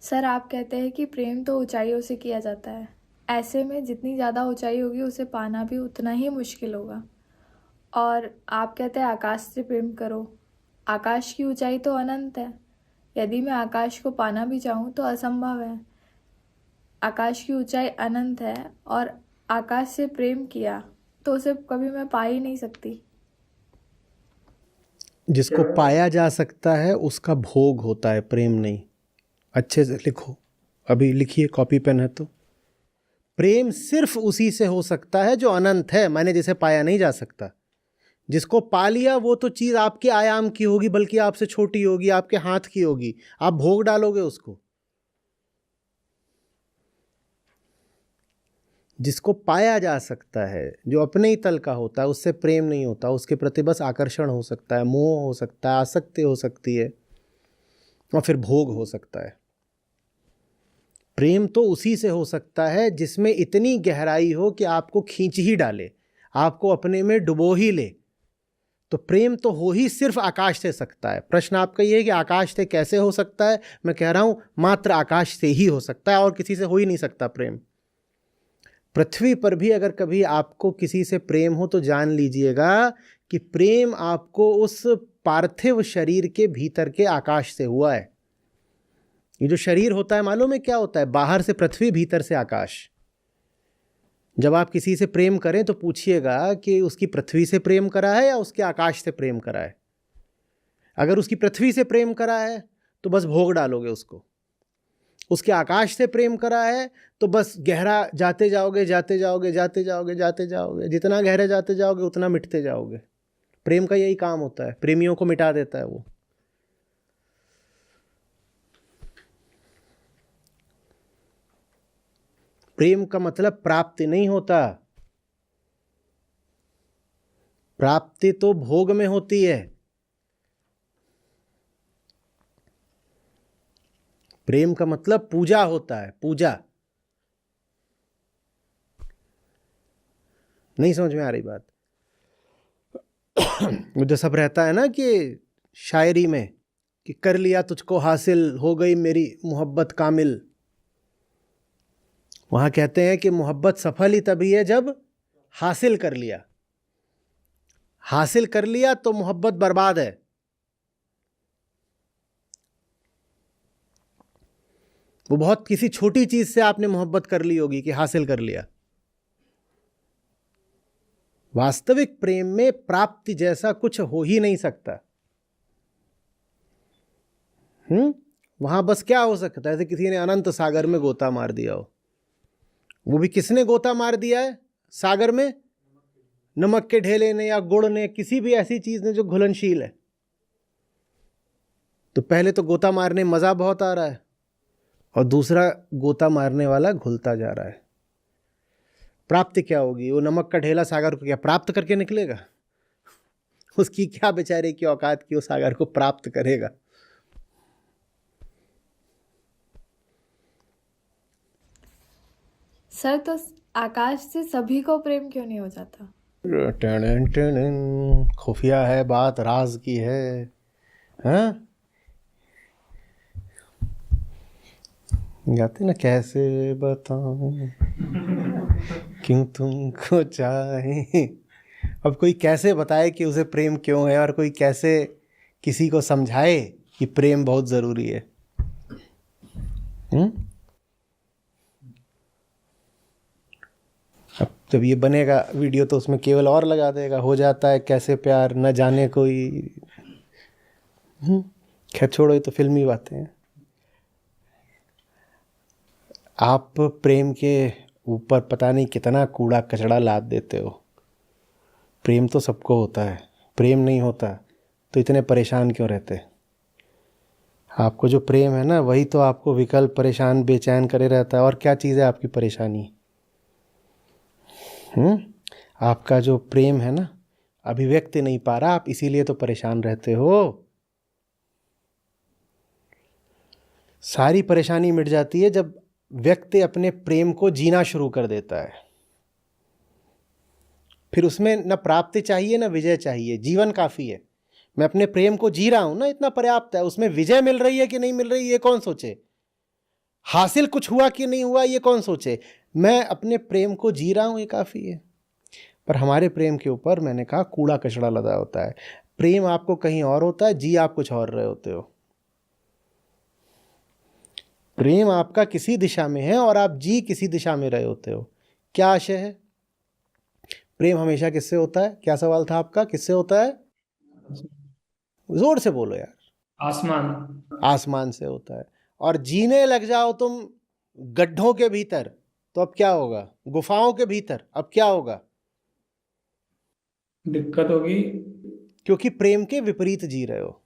Sir, आप कहते हैं कि प्रेम तो ऊंचाइयों से किया जाता है। ऐसे में जितनी ज़्यादा ऊंचाई होगी उसे पाना भी उतना ही मुश्किल होगा। और आप कहते हैं आकाश से प्रेम करो। आकाश की ऊंचाई तो अनंत है। यदि मैं आकाश को पाना भी चाहूँ तो असंभव है। आकाश की ऊंचाई अनंत है और आकाश से प्रेम किया तो उसे कभी मैं पा ही नहीं सकती। जिसको पाया जा सकता है उसका भोग होता है, प्रेम नहीं। अच्छे से लिखो, अभी लिखिए, कॉपी पेन है तो। प्रेम सिर्फ उसी से हो सकता है जो अनंत है, माने जिसे पाया नहीं जा सकता। जिसको पा लिया वो तो चीज आपके आयाम की होगी, बल्कि आपसे छोटी होगी, आपके हाथ की होगी, आप भोग डालोगे उसको। जिसको पाया जा सकता है, जो अपने ही तल का होता है, उससे प्रेम नहीं होता। उसके प्रति बस आकर्षण हो सकता है, मोह हो सकता है, आसक्ति हो सकती है, और फिर भोग हो सकता है। प्रेम तो उसी से हो सकता है जिसमें इतनी गहराई हो कि आपको खींच ही डाले, आपको अपने में डुबो ही ले। तो प्रेम तो हो ही सिर्फ आकाश से सकता है। प्रश्न आपका ये है कि आकाश से कैसे हो सकता है। मैं कह रहा हूं मात्र आकाश से ही हो सकता है, और किसी से हो ही नहीं सकता प्रेम। पृथ्वी पर भी अगर कभी आपको किसी से प्रेम हो तो जान लीजिएगा कि प्रेम आपको उस पार्थिव शरीर के भीतर के आकाश से हुआ है। ये जो शरीर होता है मालूम है क्या होता है? बाहर से पृथ्वी, भीतर से आकाश। जब आप किसी से प्रेम करें तो पूछिएगा कि उसकी पृथ्वी से प्रेम करा है या उसके आकाश से प्रेम करा है। अगर उसकी पृथ्वी से प्रेम करा है तो बस भोग डालोगे उसको। उसके आकाश से प्रेम करा है तो बस गहरा जाते जाओगे, जाते जाओगे, जाते जाओगे, जाते जाओगे। जितना गहरे जाते जाओगे उतना मिटते जाओगे। प्रेम का यही काम होता है, प्रेमियों को मिटा देता है वो। प्रेम का मतलब प्राप्ति नहीं होता। प्राप्ति तो भोग में होती है। प्रेम का मतलब पूजा होता है, पूजा। नहीं समझ में आ रही बात? वो जो सब रहता है ना कि शायरी में कि कर लिया तुझको हासिल, हो गई मेरी मोहब्बत कामिल। वहां कहते हैं कि मोहब्बत सफल ही तभी है जब हासिल कर लिया। हासिल कर लिया तो मोहब्बत बर्बाद है। वो बहुत किसी छोटी चीज से आपने मोहब्बत कर ली होगी कि हासिल कर लिया। वास्तविक प्रेम में प्राप्ति जैसा कुछ हो ही नहीं सकता। वहां बस क्या हो सकता है? जैसे किसी ने अनंत सागर में गोता मार दिया हो। वो भी किसने गोता मार दिया है सागर में? नमक के ढेले ने या गुड़ ने, किसी भी ऐसी चीज ने जो घुलनशील है। तो पहले तो गोता मारने में मजा बहुत आ रहा है, और दूसरा गोता मारने वाला घुलता जा रहा है। प्राप्ति क्या होगी? वो नमक का ढेला सागर को क्या प्राप्त करके निकलेगा? उसकी क्या बेचारे की औकात की वो सागर को प्राप्त करेगा? सर, तो आकाश से सभी को प्रेम क्यों नहीं हो जाता? खुफिया है बात, राज की है। हाँ, गाते ना, कैसे बताऊं क्यों तुमको चाहे। अब कोई कैसे बताए कि उसे प्रेम क्यों है, और कोई कैसे किसी को समझाए कि प्रेम बहुत जरूरी है। अब जब ये बनेगा वीडियो तो उसमें केवल और लगा देगा, हो जाता है कैसे प्यार न जाने कोई। खैर छोड़ो, ये तो फिल्मी बातें हैं। आप प्रेम के ऊपर पता नहीं कितना कूड़ा कचड़ा लाद देते हो। प्रेम तो सबको होता है। प्रेम नहीं होता तो इतने परेशान क्यों रहते? आपको जो प्रेम है ना, वही तो आपको विकल्प, परेशान, बेचैन करे रहता है। और क्या चीज़ है आपकी परेशानी? आपका जो प्रेम है ना, अभिव्यक्ति नहीं पा रहा, आप इसीलिए तो परेशान रहते हो। सारी परेशानी मिट जाती है जब व्यक्ति अपने प्रेम को जीना शुरू कर देता है। फिर उसमें न प्राप्ति चाहिए न विजय चाहिए, जीवन काफी है। मैं अपने प्रेम को जी रहा हूं ना, इतना पर्याप्त है। उसमें विजय मिल रही है कि नहीं मिल रही, ये कौन सोचे? हासिल कुछ हुआ कि नहीं हुआ ये कौन सोचे, मैं अपने प्रेम को जी रहा हूँ, ये काफ़ी है। पर हमारे प्रेम के ऊपर मैंने कहा कूड़ा कचड़ा लदा होता है। प्रेम आपको कहीं और होता है, जी आप कुछ और रहे होते हो। प्रेम आपका किसी दिशा में है और आप जी किसी दिशा में रहे होते हो। क्या आशय है? प्रेम हमेशा किससे होता है? क्या सवाल था आपका, किससे होता है? जोर से बोलो यार। आसमान। आसमान से होता है। और जीने लग जाओ तुम गड्ढों के भीतर, तो अब क्या होगा? गुफाओं के भीतर अब क्या होगा? दिक्कत होगी। क्योंकि प्रेम के विपरीत जी रहे हो।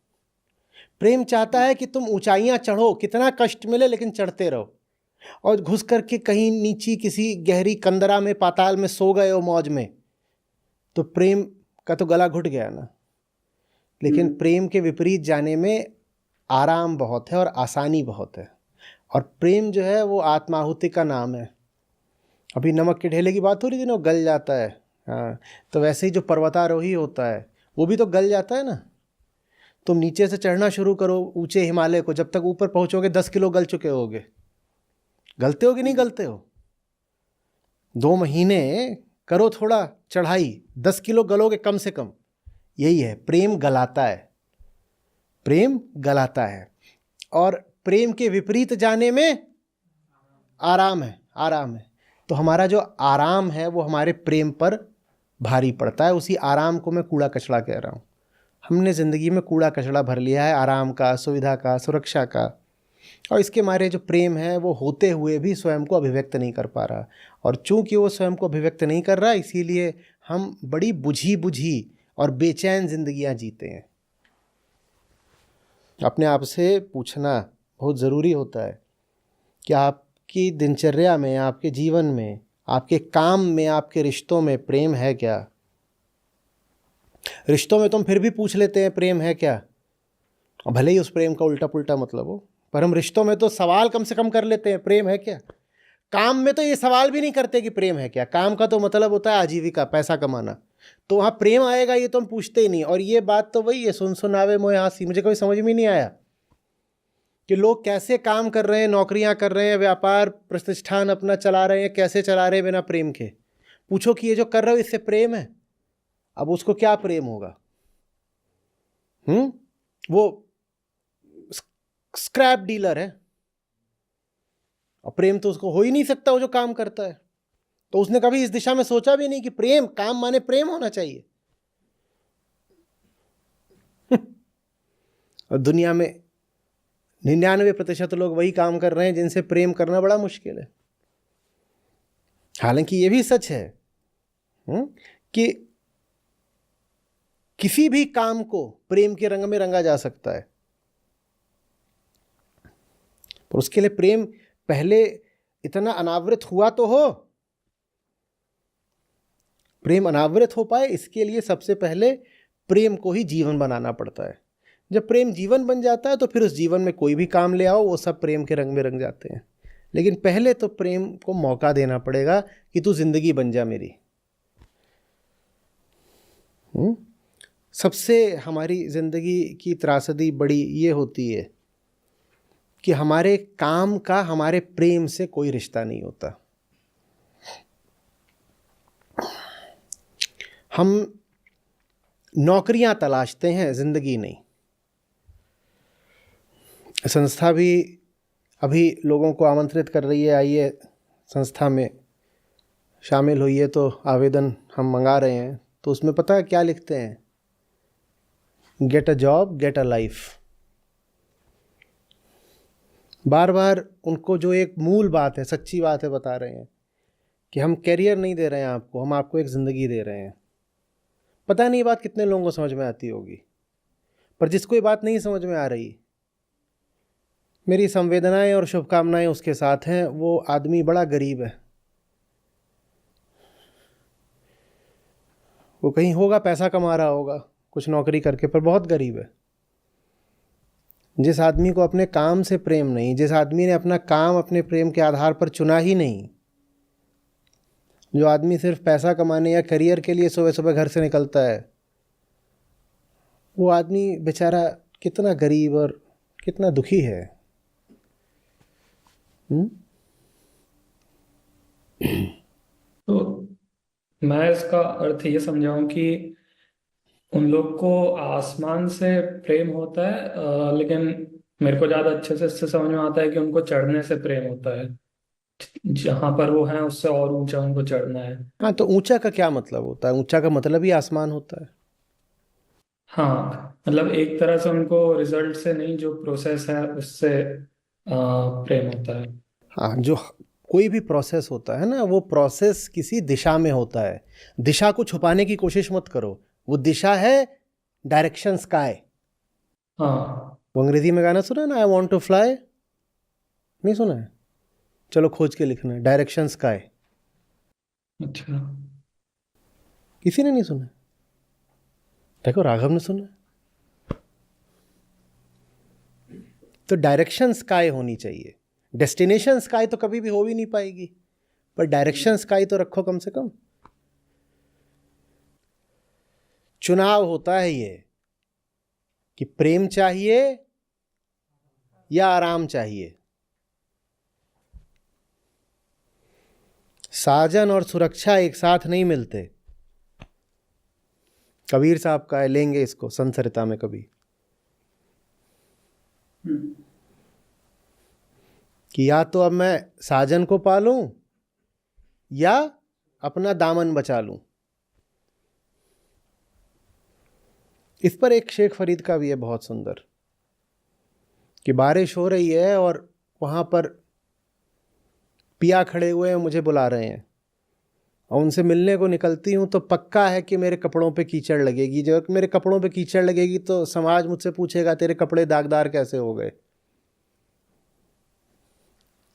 प्रेम चाहता है कि तुम ऊंचाइयां चढ़ो, कितना कष्ट मिले लेकिन चढ़ते रहो, और घुस करके कहीं नीची किसी गहरी कंदरा में, पाताल में सो गए हो मौज में, तो प्रेम का तो गला घुट गया ना। लेकिन प्रेम के विपरीत जाने में आराम बहुत है और आसानी बहुत है। और प्रेम जो है वो आत्माहुति का नाम है। अभी नमक के ढेले की बात हो रही थी ना, वो गल जाता है। हाँ, तो वैसे ही जो पर्वतारोही होता है वो भी तो गल जाता है ना। तुम नीचे से चढ़ना शुरू करो ऊंचे हिमालय को, जब तक ऊपर पहुंचोगे 10 किलो गल चुके होगे। गलते हो कि नहीं गलते हो? 2 महीने करो थोड़ा चढ़ाई, 10 किलो गलोगे कम से कम। यही है, प्रेम गलाता है, प्रेम गलाता है। और प्रेम के विपरीत जाने में आराम है, आराम है। तो हमारा जो आराम है वो हमारे प्रेम पर भारी पड़ता है। उसी आराम को मैं कूड़ा कचड़ा कह रहा हूँ। हमने ज़िंदगी में कूड़ा कचड़ा भर लिया है, आराम का, सुविधा का, सुरक्षा का, और इसके मारे जो प्रेम है वो होते हुए भी स्वयं को अभिव्यक्त नहीं कर पा रहा। और चूंकि वो स्वयं को अभिव्यक्त नहीं कर रहा, इसीलिए हम बड़ी बुझी बुझी और बेचैन जिंदगियां जीते हैं। अपने आप से पूछना बहुत ज़रूरी होता है कि आपकी दिनचर्या में, आपके जीवन में, आपके काम में, आपके रिश्तों में प्रेम है क्या? रिश्तों में तुम फिर भी पूछ लेते हैं प्रेम है क्या, और भले ही उस प्रेम का उल्टा पुल्टा मतलब हो, पर हम रिश्तों में तो सवाल कम से कम कर लेते हैं प्रेम है क्या। काम में तो ये सवाल भी नहीं करते कि प्रेम है क्या। काम का तो मतलब होता है आजीविका, पैसा कमाना, तो वहाँ प्रेम आएगा ये तो हम पूछते ही नहीं। और ये बात तो वही है, सुन सुनावे मोए हासी। मुझे कभी समझ में नहीं आया कि लोग कैसे काम कर रहे हैं, नौकरियां कर रहे हैं, व्यापार प्रतिष्ठान अपना चला रहे हैं, कैसे चला रहे हैं बिना प्रेम के। पूछो कि ये जो कर रहे हो इससे प्रेम है? अब उसको क्या प्रेम होगा? वो स्क्रैप डीलर है, और प्रेम तो उसको हो ही नहीं सकता वो जो काम करता है। तो उसने कभी इस दिशा में सोचा भी नहीं कि प्रेम, काम माने प्रेम होना चाहिए। और दुनिया में 99% लोग वही काम कर रहे हैं जिनसे प्रेम करना बड़ा मुश्किल है। हालांकि ये भी सच है कि किसी भी काम को प्रेम के रंग में रंगा जा सकता है, पर उसके लिए प्रेम पहले इतना अनावृत हुआ तो हो। प्रेम अनावृत हो पाए इसके लिए सबसे पहले प्रेम को ही जीवन बनाना पड़ता है। जब प्रेम जीवन बन जाता है तो फिर उस जीवन में कोई भी काम ले आओ वो सब प्रेम के रंग में रंग जाते हैं। लेकिन पहले तो प्रेम को मौका देना पड़ेगा कि तू जिंदगी बन जा मेरी। सबसे हमारी जिंदगी की त्रासदी बड़ी ये होती है कि हमारे काम का हमारे प्रेम से कोई रिश्ता नहीं होता। हम नौकरियां तलाशते हैं, जिंदगी नहीं। संस्था भी अभी लोगों को आमंत्रित कर रही है, आइए संस्था में शामिल होइए, तो आवेदन हम मंगा रहे हैं। तो उसमें पता है क्या लिखते हैं? Get a job, get a life. बार बार उनको जो एक मूल बात है, सच्ची बात है, बता रहे हैं कि हम कैरियर नहीं दे रहे हैं आपको, हम आपको एक ज़िंदगी दे रहे हैं। पता नहीं ये बात कितने लोगों को समझ में आती होगी, पर जिसको ये बात नहीं समझ में आ रही, मेरी संवेदनाएं और शुभकामनाएं उसके साथ हैं। वो आदमी बड़ा गरीब है, वो कहीं होगा, पैसा कमा रहा होगा कुछ नौकरी करके, पर बहुत गरीब है। जिस आदमी को अपने काम से प्रेम नहीं, जिस आदमी ने अपना काम अपने प्रेम के आधार पर चुना ही नहीं, जो आदमी सिर्फ पैसा कमाने या करियर के लिए सुबह सुबह घर से निकलता है, वो आदमी बेचारा कितना गरीब और कितना दुखी है। हम्म? तो मैं इसका अर्थ ये समझाऊं कि उन लोग को आसमान से प्रेम होता है, लेकिन मेरे को ज्यादा अच्छे से इससे समझ में आता है कि उनको चढ़ने से प्रेम होता है। जहां पर वो हैं उससे और ऊंचा उनको चढ़ना है। हाँ, तो ऊंचा का क्या मतलब होता है? ऊंचा का मतलब ही आसमान होता है। हाँ, मतलब एक तरह से उनको रिजल्ट से नहीं, जो प्रोसेस है उससे प्रेम होता है। हाँ, जो कोई भी प्रोसेस होता है ना, वो प्रोसेस किसी दिशा में होता है। दिशा को छुपाने की कोशिश मत करो, वो दिशा है डायरेक्शन स्काई। हाँ। वो अंग्रेजी में गाना सुना है ना, आई वॉन्ट टू फ्लाई? नहीं सुना है? चलो खोज के लिखना, डायरेक्शन स्काई। अच्छा। किसी ने नहीं सुना? देखो, राघव ने सुना। तो डायरेक्शन स्काई होनी चाहिए। डेस्टिनेशन स्काई तो कभी भी हो भी नहीं पाएगी, पर डायरेक्शन स्काई तो रखो कम से कम। चुनाव होता है ये कि प्रेम चाहिए या आराम चाहिए। साजन और सुरक्षा एक साथ नहीं मिलते। कबीर साहब का है, लेंगे इसको संसरिता में कभी, कि या तो अब मैं साजन को पालूं या अपना दामन बचा लूं। इस पर एक शेख फरीद का भी है बहुत सुंदर, कि बारिश हो रही है और वहां पर पिया खड़े हुए हैं, मुझे बुला रहे हैं, और उनसे मिलने को निकलती हूं तो पक्का है कि मेरे कपड़ों पे कीचड़ लगेगी। जब मेरे कपड़ों पे कीचड़ लगेगी तो समाज मुझसे पूछेगा तेरे कपड़े दागदार कैसे हो गए।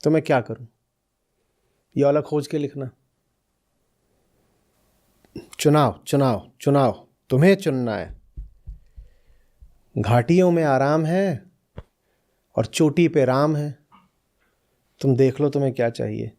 तो मैं क्या करूं? ये वाला खोज के लिखना। चुनाव चुनाव चुनाव, तुम्हें चुनना है। घाटियों में आराम है और चोटी पे राम है। तुम देख लो तुम्हें क्या चाहिए।